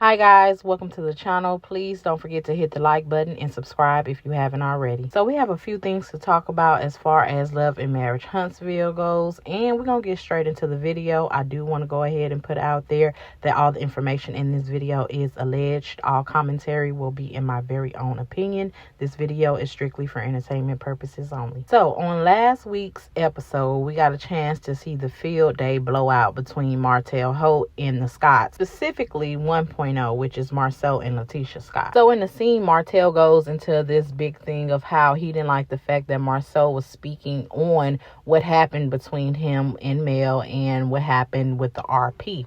Hi guys, welcome to the channel. Please don't forget to hit the like button and subscribe if you haven't already. So we have a few things to talk about as far as Love and Marriage Huntsville goes, and we're going to get straight into the video. I do want to go ahead and put out there that all the information in this video is alleged. All commentary will be in my very own opinion. This video is strictly for entertainment purposes only. So on last week's episode, we got a chance to see the field day blowout between Martell Holt and the Scotts, specifically 1.0, which is Marcel and Latisha Scott. So in the scene, Martell goes into this big thing of how he didn't like the fact that Marcel was speaking on what happened between him and Mel and what happened with the RP.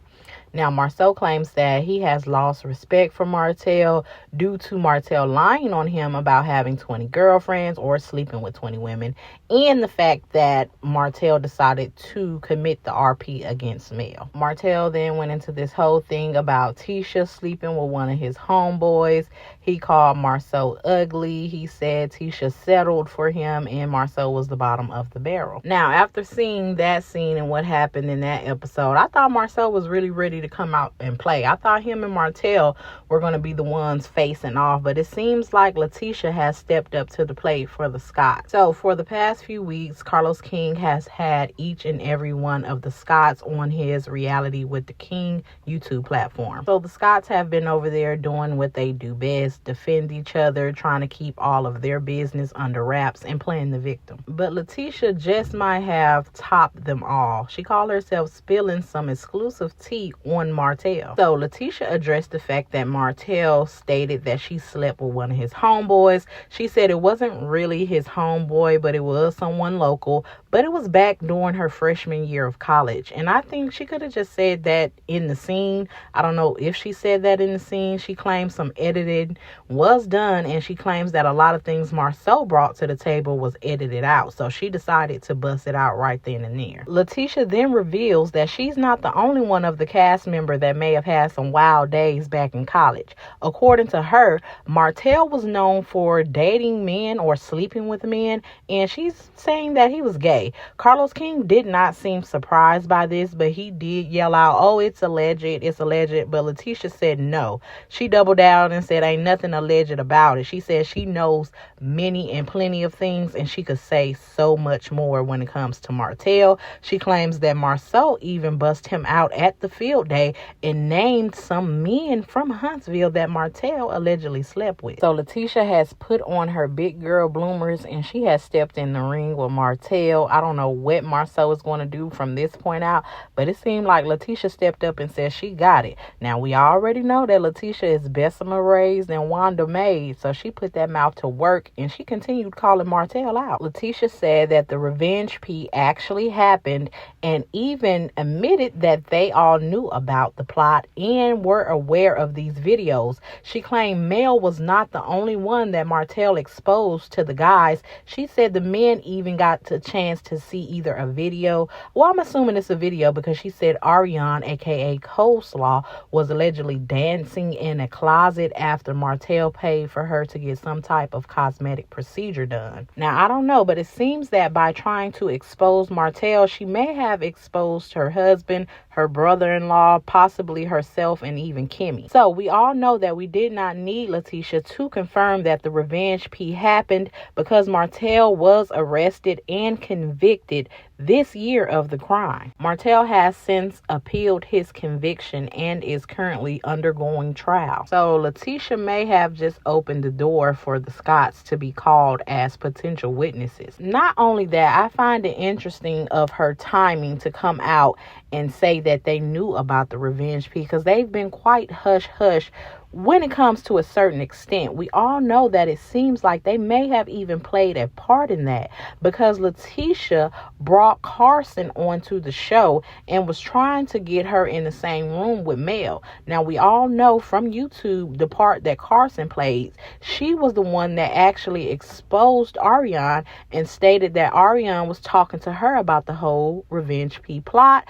Now, Marcel claims that he has lost respect for Martell due to Martell lying on him about having 20 girlfriends or sleeping with 20 women, and the fact that Martell decided to commit the RP against Mel. Martell then went into this whole thing about Tisha sleeping with one of his homeboys. He called Marcel ugly. He said Tisha settled for him and Marcel was the bottom of the barrel. Now, after seeing that scene and what happened in that episode, I thought Marcel was really ready to come out and play. I thought him and Martell were going to be the ones facing off, but it seems like Latisha has stepped up to the plate for the Scotts. So for the past few weeks, Carlos King has had each and every one of the Scotts on his Reality with the King YouTube platform. So the Scotts have been over there doing what they do best, defend each other, trying to keep all of their business under wraps and playing the victim. But Latisha just might have topped them all. She called herself spilling some exclusive tea on Martell. So Latisha addressed the fact that Martell stated that she slept with one of his homeboys. She said it wasn't really his homeboy, but it was someone local, but it was back during her freshman year of college. And I think she could have just said that in the scene. I don't know if she said that in the scene. She claims some editing was done, and she claims that a lot of things Marcel brought to the table was edited out. So she decided to bust it out right then and there. Latisha then reveals that she's not the only one of the cast member that may have had some wild days back in college. According to her, Martell was known for dating men or sleeping with men, and she's saying that he was gay. Carlos King did not seem surprised by this, but he did yell out, "Oh, it's alleged, it's alleged." But Latisha said no. She doubled down and said ain't nothing alleged about it. She said she knows many and plenty of things, and she could say so much more when it comes to Martell. She claims that Marcel even bust him out at the field day and named some men from Huntsville that Martell allegedly slept with. So Latisha has put on her big girl bloomers and she has stepped in the ring with Martell. I don't know what Marcel is going to do from this point out, but it seemed like Latisha stepped up and said she got it. Now, we already know that Latisha is Bessemer raised and Wanda made, so she put that mouth to work and she continued calling Martell out. Latisha said that the revenge P actually happened and even admitted that they all knew about the plot and were aware of these videos. She claimed Mel was not the only one that Martell exposed to the guys. She said the men even got a chance to see either a video. Well, I'm assuming it's a video because she said Ariane, aka Coleslaw, was allegedly dancing in a closet after Martell paid for her to get some type of cosmetic procedure done. Now, I don't know, but it seems that by trying to expose Martell, she may have exposed her husband, her brother-in-law, possibly herself, and even Kimmy. So we all know that we did not need Latisha to confirm that the revenge P happened because Martell was arrested and convicted this year of the crime. Martell has since appealed his conviction and is currently undergoing trial. So Latisha may have just opened the door for the Scotts to be called as potential witnesses. Not only that, I find it interesting of her timing to come out and say that they knew about the revenge P because they've been quite hush-hush when it comes to a certain extent. We all know that it seems like they may have even played a part in that because Latisha brought Carson onto the show and was trying to get her in the same room with Mel. Now, we all know from YouTube the part that Carson played. She was the one that actually exposed Ariane and stated that Ariane was talking to her about the whole revenge P plot.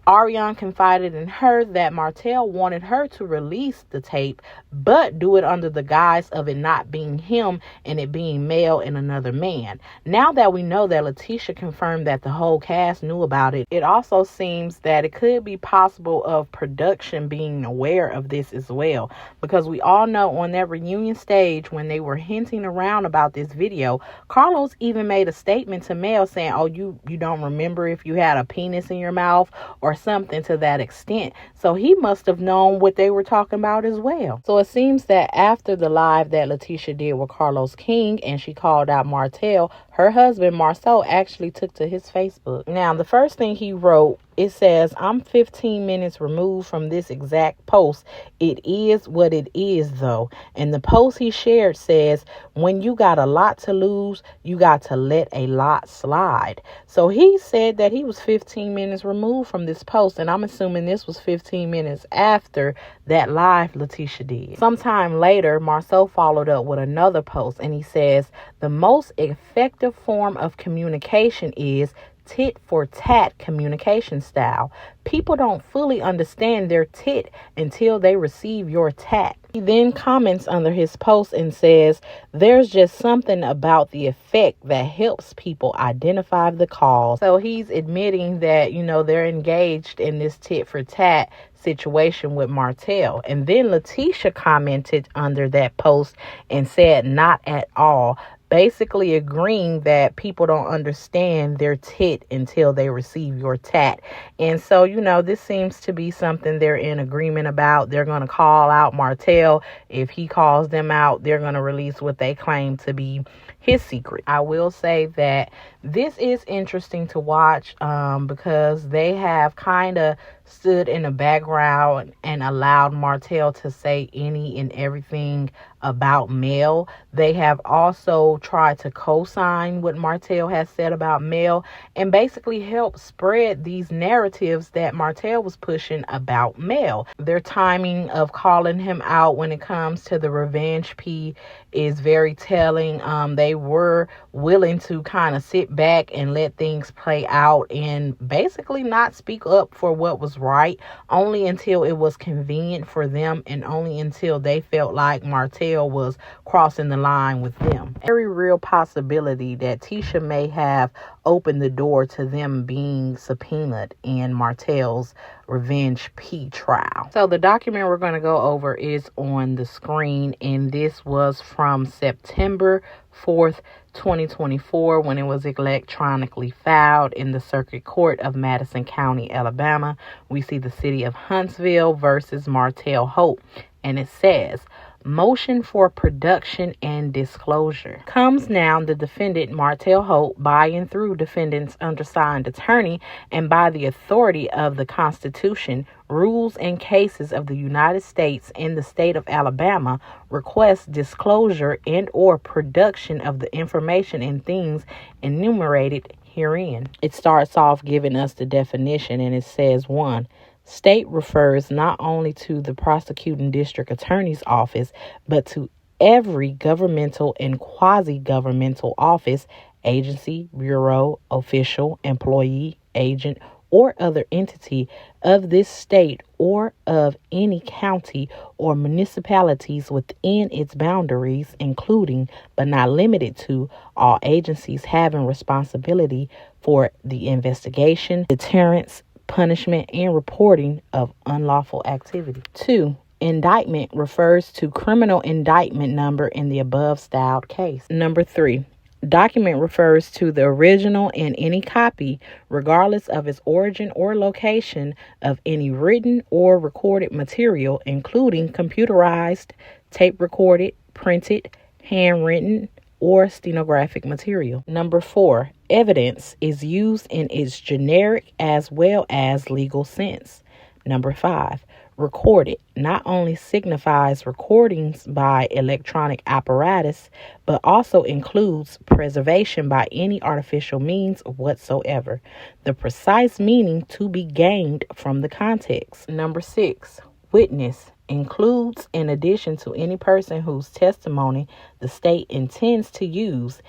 Ariane confided in her that Martell wanted her to release the tape, but do it under the guise of it not being him and it being Mel and another man. Now that we know that Latisha confirmed that the whole cast knew about it, it also seems that it could be possible of production being aware of this as well, because we all know on that reunion stage when they were hinting around about this video, Carlos even made a statement to Mel saying, oh, you don't remember if you had a penis in your mouth or something to that extent. So he must have known what they were talking about as well. So it seems that after the live that Latisha did with Carlos King and she called out Martell, her husband Marcel actually took to his Facebook. Now, the first thing he wrote, it says, I'm 15 minutes removed from this exact post. It is what it is, though. And the post he shared says, when you got a lot to lose, you got to let a lot slide. So he said that he was 15 minutes removed from this post. And I'm assuming this was 15 minutes after that live Latisha did. Sometime later, Marcel followed up with another post and he says, the most effective form of communication is tit for tat communication style. People don't fully understand their tit until they receive your tat. He then comments under his post and says, there's just something about the effect that helps people identify the cause. So he's admitting that, they're engaged in this tit for tat situation with Martell. And then Latisha commented under that post and said, not at all. Basically agreeing that people don't understand their tit until they receive your tat. And so, this seems to be something they're in agreement about. They're going to call out Martell. If he calls them out, they're going to release what they claim to be his secret. I will say that this is interesting to watch because they have kind of stood in the background and allowed Martell to say any and everything about Mel. They have also tried to co-sign what Martell has said about Mel and basically help spread these narratives that Martell was pushing about Mel. Their timing of calling him out when it comes to the revenge P is very telling. They were willing to kind of sit back and let things play out and basically not speak up for what was right, only until it was convenient for them and only until they felt like Martell was crossing the line with them. Very real possibility that Tisha may have opened the door to them being subpoenaed in Martell's Revenge P trial. So the document we're going to go over is on the screen, and this was from September 4th, 2024, when it was electronically filed in the Circuit Court of Madison County, Alabama. We see the city of Huntsville versus Martell Hope, and it says, motion for production and disclosure. Comes now the defendant Martell Hope by and through defendant's undersigned attorney and by the authority of the Constitution, rules and cases of the United States and the state of Alabama, requests disclosure and or production of the information and things enumerated herein. It starts off giving us the definition, and it says, 1. State refers not only to the prosecuting district attorney's office, but to every governmental and quasi-governmental office, agency, bureau, official, employee, agent, or other entity of this state or of any county or municipalities within its boundaries, including but not limited to all agencies having responsibility for the investigation, deterrence, punishment, and reporting of unlawful activity. 2. Indictment refers to criminal indictment number in the above styled case. 3. Document refers to the original and any copy, regardless of its origin or location, of any written or recorded material, including computerized, tape recorded, printed, handwritten, or stenographic material. 4. Evidence is used in its generic as well as legal sense. 5. Recorded not only signifies recordings by electronic apparatus, but also includes preservation by any artificial means whatsoever. The precise meaning to be gained from the context. 6. Witness includes, in addition to any person whose testimony the state intends to use,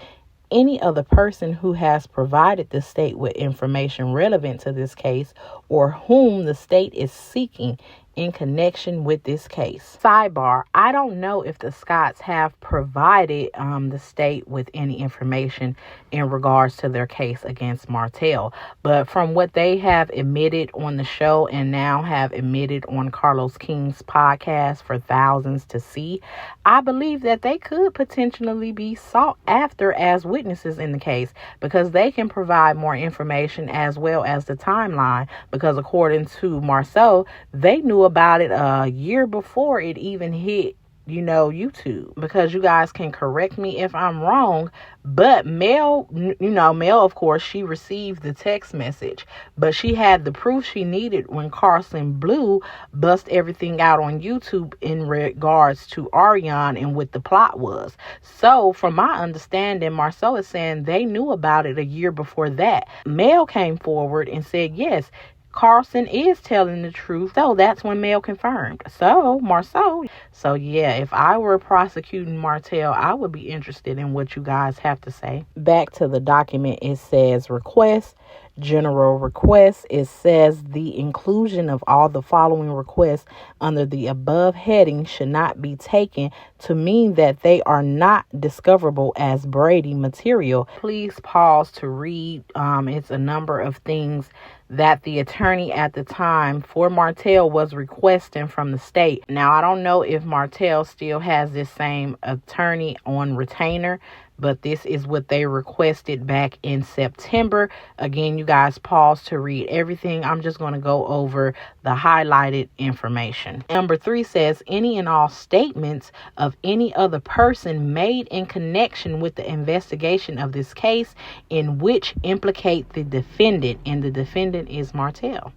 any other person who has provided the state with information relevant to this case or whom the state is seeking in connection with this case. Sidebar, I don't know if the Scotts have provided the state with any information in regards to their case against Martell, but from what they have admitted on the show and now have admitted on Carlos King's podcast for thousands to see, I believe that they could potentially be sought after as witnesses in the case because they can provide more information as well as the timeline, because according to Marceau, they knew about it a year before it even hit YouTube. Because you guys can correct me if I'm wrong, but Mel, of course, she received the text message, but she had the proof she needed when Carson Blue bust everything out on YouTube in regards to Ariane and what the plot was. So from my understanding, Marceau is saying they knew about it a year before that. Mel came forward and said, yes, Carson is telling the truth. So that's when Mel confirmed. So Marceau. So yeah, if I were prosecuting Martell, I would be interested in what you guys have to say. Back to the document, it says request, general request. It says the inclusion of all the following requests under the above heading should not be taken to mean that they are not discoverable as Brady material. Please pause to read. It's a number of things that the attorney at the time for Martell was requesting from the state. Now, I don't know if Martell still has this same attorney on retainer, but this is what they requested back in September. Again, you guys pause to read everything. I'm just going to go over the highlighted information. Number 3 says any and all statements of any other person made in connection with the investigation of this case in which implicate the defendant, and the defendant is Martell.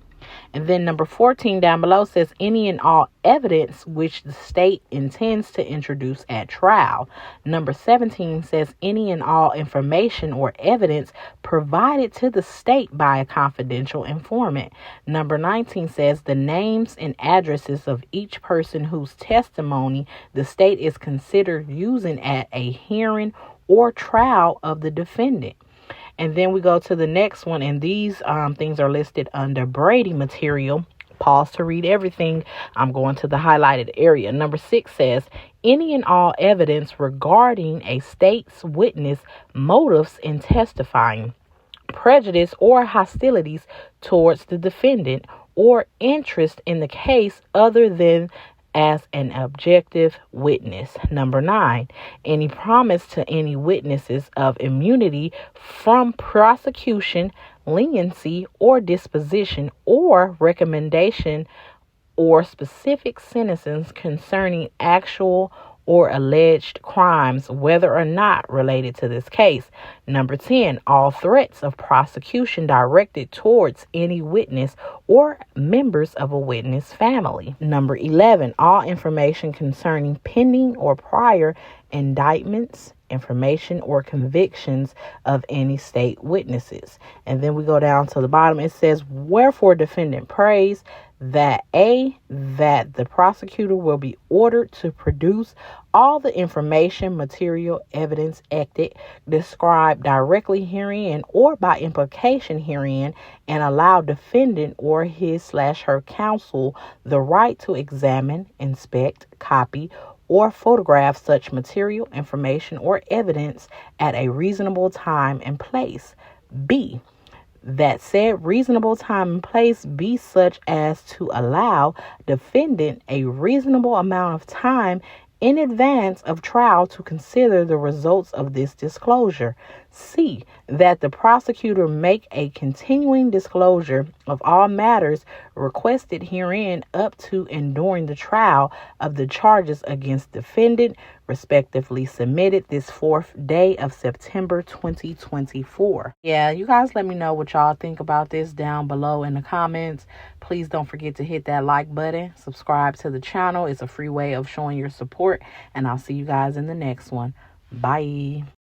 And then number 14 down below says any and all evidence which the state intends to introduce at trial. Number 17 says any and all information or evidence provided to the state by a confidential informant. Number 19 says the names and addresses of each person whose testimony the state is considered using at a hearing or trial of the defendant. And then we go to the next one, and these things are listed under Brady material. Pause to read everything. I'm going to the highlighted area. Number 6 says any and all evidence regarding a state's witness motives in testifying, prejudice or hostilities towards the defendant, or interest in the case other than as an objective witness. Number 9, any promise to any witnesses of immunity from prosecution, leniency, or disposition, or recommendation or specific sentences concerning actual or alleged crimes, whether or not related to this case. Number 10, all threats of prosecution directed towards any witness or members of a witness family. Number 11, all information concerning pending or prior indictments, information or convictions of any state witnesses. And then we go down to the bottom. It says, wherefore defendant prays that that the prosecutor will be ordered to produce all the information, material, evidence, acted, described directly herein or by implication herein, and allow defendant or his/her counsel the right to examine, inspect, copy, or photograph such material, information, or evidence at a reasonable time and place. B, that said reasonable time and place be such as to allow defendant a reasonable amount of time in advance of trial to consider the results of this disclosure. C, that the prosecutor make a continuing disclosure of all matters requested herein up to and during the trial of the charges against defendant, respectively submitted this 4th day of September 2024. Yeah, you guys let me know what y'all think about this down below in the comments. Please don't forget to hit that like button, subscribe to the channel. It's a free way of showing your support, and I'll see you guys in the next one. Bye.